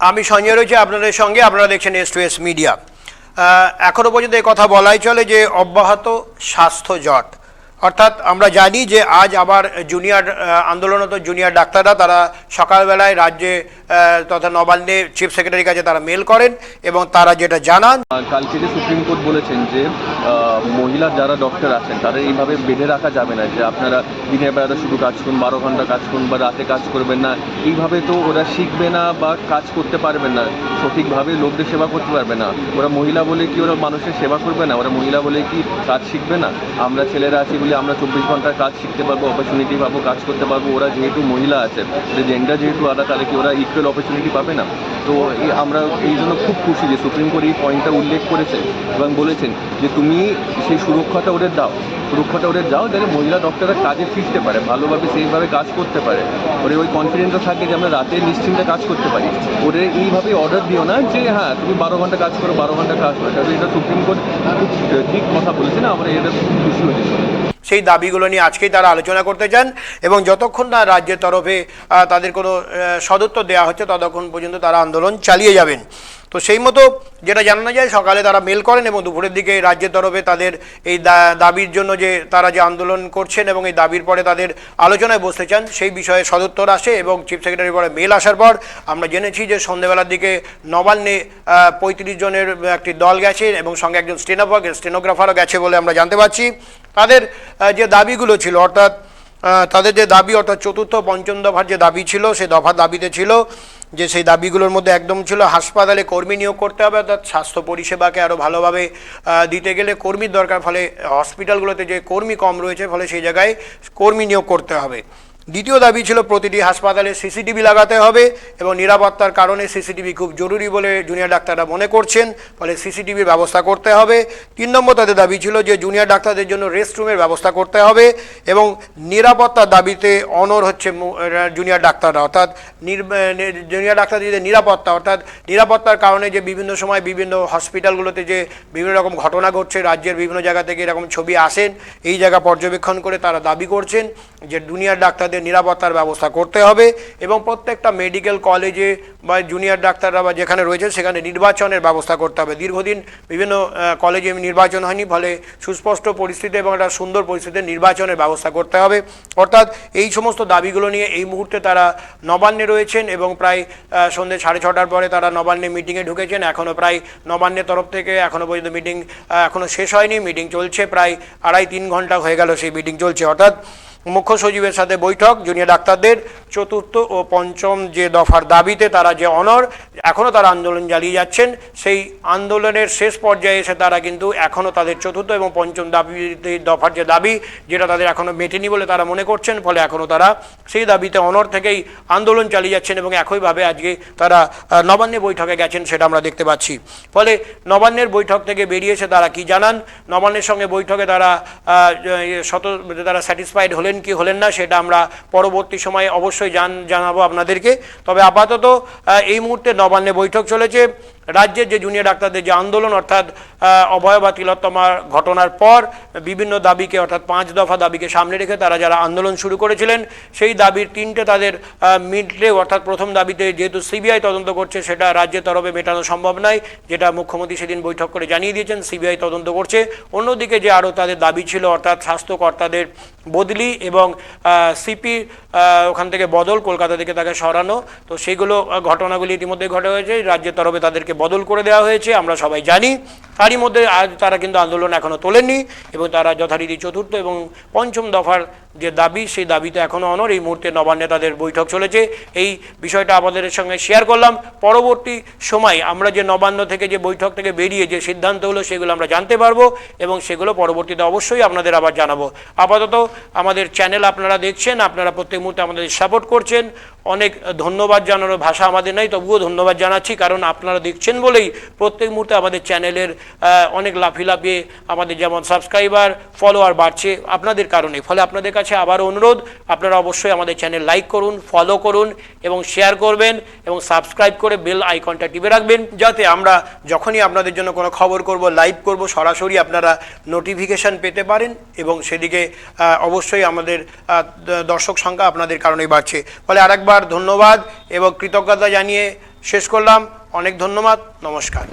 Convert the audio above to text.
আমি সঞ্জয় রয়েছে আপনাদের সঙ্গে। আপনারা দেখছেন S2S মিডিয়া। এখনও পর্যন্ত এই কথা বলাই চলে যে অব্যাহত স্বাস্থ্য জট, অর্থাৎ আমরা জানি যে আজ আবার জুনিয়র আন্দোলনরত জুনিয়র ডাক্তাররা তারা সকালবেলায় রাজ্যে তথা নবান্নে চিফ সেক্রেটারির কাছে তারা মেল করেন এবং তারা যেটা জানান, কালকে যে সুপ্রিম কোর্ট বলেছেন যে মহিলা যারা ডক্টর আছেন তাদের এইভাবে বেঁধে রাখা যাবে না যে আপনারা দিনের বেলাতে শুধু কাজ করুন, 12 ঘন্টা কাজ করুন বা রাতে কাজ করবেন না। এইভাবে তো ওরা শিখবে না বা কাজ করতে পারবে না, সঠিকভাবে লোকদের সেবা করতে পারবে না। ওরা মহিলা বলে কি ওরা মানুষের সেবা করবে না? ওরা মহিলা বলে কি কাজ শিখবে না? আমরা ছেলেরা আছি বলে আমরা 24 ঘন্টার কাজ শিখতে পারবো, অপরচুনিটি পাবো, কাজ করতে পারবো। ওরা যেহেতু মহিলা আছে, জেন্ডার যেহেতু আলাদা, তাহলে কি ওরা ইকুয়াল অপরচুনিটি পাবে না? তো আমরা এই জন্য খুব খুশি যে সুপ্রিম কোর্ট এই পয়েন্টটা উল্লেখ করেছে এবং বলেছেন যে তুমি সেই সুরক্ষাটা ওদের দাও যাতে মহিলা ডক্টররা কাজে ফিরতে পারে, ভালোভাবে সেইভাবে কাজ করতে পারে। ওরে ওই কনফিডেন্সটা থাকে যে আমরা রাতে নিশ্চিন্তে কাজ করতে পারি। ওদের এইভাবে অর্ডার দিও না যে হ্যাঁ তুমি 12 ঘন্টা কাজ করো, 12 ঘন্টা কাজ করো। তবে এটা সুপ্রিম কোর্ট খুব ঠিক কথা বলেছে না, আমরা এটা খুব খুশি হয়েছি। সেই দাবিগুলো নিয়ে আজকেই তারা আলোচনা করতে চান এবং যতক্ষণ না রাজ্যের তরফে তাদের কোনো সদুত্তর দেওয়া হচ্ছে ততক্ষণ পর্যন্ত তারা আন্দোলন চালিয়ে যাবেন। তো সেই মতো যেটা জানানো যায়, সকালে তারা মেল করেন এবং দুপুরের দিকে রাজ্যের তরফে তাদের এই দাবির জন্য যে তারা যে আন্দোলন করছেন এবং এই দাবির পরে তাদের আলোচনায় বসতে চান সেই বিষয়ে সদুত্তর আসে এবং চিফ সেক্রেটারির পরে মেল আসার পর আমরা জেনেছি যে সন্ধ্যেবেলার দিকে নবান্নে 35 জনের একটি দল গেছে এবং সঙ্গে একজন স্টেনোগ্রাফারও গেছে বলে আমরা জানতে পারছি। তাদের যে দাবিগুলো ছিল, অর্থাৎ তাদের যে দাবি, অর্থাৎ চতুর্থ পঞ্চম দফার যে দাবি ছিল, সেই দফার দাবিতে ছিল যে সেই দাবিগুলোর মধ্যে একদম ছিল হাসপাতালে কর্মী নিয়োগ করতে হবে, অর্থাৎ স্বাস্থ্য পরিষেবাকে আরও ভালোভাবে দিতে গেলে কর্মীর দরকার, ফলে হসপিটালগুলোতে যে কর্মী কম রয়েছে ফলে সেই জায়গায় কর্মী নিয়োগ করতে হবে। দ্বিতীয় দাবি ছিল প্রতিটি হাসপাতালে সিসিটিভি লাগাতে হবে এবং নিরাপত্তার কারণে সিসিটিভি খুব জরুরি বলে জুনিয়র ডাক্তাররা মনে করছেন, ফলে সিসিটিভির ব্যবস্থা করতে হবে। 3 নম্বর তাদের দাবি ছিল যে জুনিয়র ডাক্তারদের জন্য রেস্টরুমের ব্যবস্থা করতে হবে এবং নিরাপত্তার দাবিতে অনড় হচ্ছে জুনিয়র ডাক্তাররা, অর্থাৎ জুনিয়র ডাক্তারদের নিরাপত্তা, অর্থাৎ নিরাপত্তার কারণে যে বিভিন্ন সময় বিভিন্ন হসপিটালগুলোতে যে বিভিন্ন রকম ঘটনা ঘটছে, রাজ্যের বিভিন্ন জায়গা থেকে এরকম ছবি আসেন, এই জায়গা পর্যবেক্ষণ করে তারা দাবি করছেন যে জুনিয়র ডাক্তারদের নিরাপত্তার ব্যবস্থা করতে হবে এবং প্রত্যেকটা মেডিকেল কলেজে বা জুনিয়র ডাক্তাররা বা যেখানে রয়েছে সেখানে নির্বাচনের ব্যবস্থা করতে হবে। দীর্ঘদিন বিভিন্ন কলেজে নির্বাচন হয়নি, ফলে সুস্পষ্ট পরিস্থিতি এবং একটা সুন্দর পরিস্থিতিতে নির্বাচনের ব্যবস্থা করতে হবে। অর্থাৎ এই সমস্ত দাবিগুলো নিয়ে এই মুহূর্তে তারা নবান্নে রয়েছেন এবং প্রায় সন্ধ্যে 6:30টার পরে তারা নবান্নে মিটিংয়ে ঢুকেছেন। এখনও প্রায় নবান্নের তরফ থেকে এখনও পর্যন্ত মিটিং এখনও শেষ হয়নি, মিটিং চলছে, প্রায় 2.5-3 ঘন্টা হয়ে গেল সেই মিটিং চলছে। অর্থাৎ মুখ্য সচিবের সাথে বৈঠক, জুনিয়র ডাক্তারদের চতুর্থ ও পঞ্চম যে দফার দাবিতে তারা যে অনড়, এখনও তারা আন্দোলন চালিয়ে যাচ্ছেন। সেই আন্দোলনের শেষ পর্যায়ে এসে তারা কিন্তু এখনও তাদের চতুর্থ এবং পঞ্চম দফার যে দাবি, যেটা তাদের এখনও মেটেনি বলে তারা মনে করছেন, ফলে এখনও তারা সেই দাবিতে অনড় থেকেই আন্দোলন চালিয়ে যাচ্ছেন এবং একইভাবে আজকে তারা নবান্নে বৈঠকে গেছেন, সেটা আমরা দেখতে পাচ্ছি। ফলে নবান্নের বৈঠক থেকে বেরিয়ে এসে তারা কি জানান, নবান্নের সঙ্গে বৈঠকে তারা তারা স্যাটিসফাইড হলেন কি হলেন না সেটা আমরা পরবর্তী সময়ে অবশ্যই জানাবো আপনাদেরকে। তবে আপাতত এই মুহূর্তে নবান্নে বৈঠক চলেছে। রাজ্যের যে জুনিয়র ডাক্তারদের যে আন্দোলন, অর্থাৎ অভয় বা তিলোত্তমার ঘটনার পর বিভিন্ন দাবিকে, অর্থাৎ 5 দফা দাবিকে সামনে রেখে তারা যারা আন্দোলন শুরু করেছিলেন, সেই দাবির 3টে তাদের মিটলেও, অর্থাৎ প্রথম দাবিতে যেহেতু সিবিআই তদন্ত করছে সেটা রাজ্যের তরফে মেটানো সম্ভব নয়, যেটা মুখ্যমন্ত্রী সেদিন বৈঠক করে জানিয়ে দিয়েছেন সিবিআই তদন্ত করছে। অন্যদিকে যে আরও তাদের দাবি ছিল, অর্থাৎ স্বাস্থ্যকর্তাদের বদলি এবং সিপি ওখান থেকে বদল, কলকাতা থেকে তাকে সরানো, তো সেইগুলো ঘটনাগুলি ইতিমধ্যে ঘটে হয়েছে, রাজ্যের তরফে তাদেরকে বদল করে দেওয়া হয়েছে, আমরা সবাই জানি। তারই মধ্যে আজ তারা কিন্তু আন্দোলন এখনও তোলেননি এবং তারা যথারীতি চতুর্থ এবং পঞ্চম দফার যে দাবি, সেই দাবিতে এখনও অনড়। এই মুহূর্তে নবান্নে তাদের বৈঠক চলেছে। এই বিষয়টা আমাদের সঙ্গে শেয়ার করলাম। পরবর্তী সময় আমরা যে নবান্ন থেকে যে বৈঠক থেকে বেরিয়ে যে সিদ্ধান্ত হলো সেগুলো আমরা জানতে পারবো এবং সেগুলো পরবর্তীতে অবশ্যই আপনাদের আবার জানাবো। আপাতত আমাদের চ্যানেল আপনারা দেখছেন, আপনারা প্রত্যেক মুহূর্তে আমাদের সাপোর্ট করছেন। অনেক ধন্যবাদ জানানোর ভাষা আমাদের নাই, তবুও ধন্যবাদ জানাচ্ছি, কারণ আপনারা দেখছেন বলেই প্রত্যেক মুহূর্তে আমাদের চ্যানেলের অনেক লাফিয়ে আমাদের যেমন সাবস্ক্রাইবার, ফলোয়ার বাড়ছে আপনাদের কারণে। ফলে আপনাদের কাছে আবার অনুরোধ, আপনারা অবশ্যই আমাদের চ্যানেল লাইক করুন, ফলো করুন এবং শেয়ার করবেন এবং সাবস্ক্রাইব করে বেল আইকনটা টিপে রাখবেন, যাতে আমরা যখনই আপনাদের জন্য কোনো খবর করব, লাইভ করব, সরাসরি আপনারা নোটিফিকেশান পেতে পারেন এবং সেদিকে অবশ্যই আমাদের দর্শক সংখ্যা আপনাদের কারণেই বাড়ছে। ফলে আরেকবার ধন্যবাদ এবং কৃতজ্ঞতা জানিয়ে শেষ করলাম। অনেক ধন্যবাদ, নমস্কার।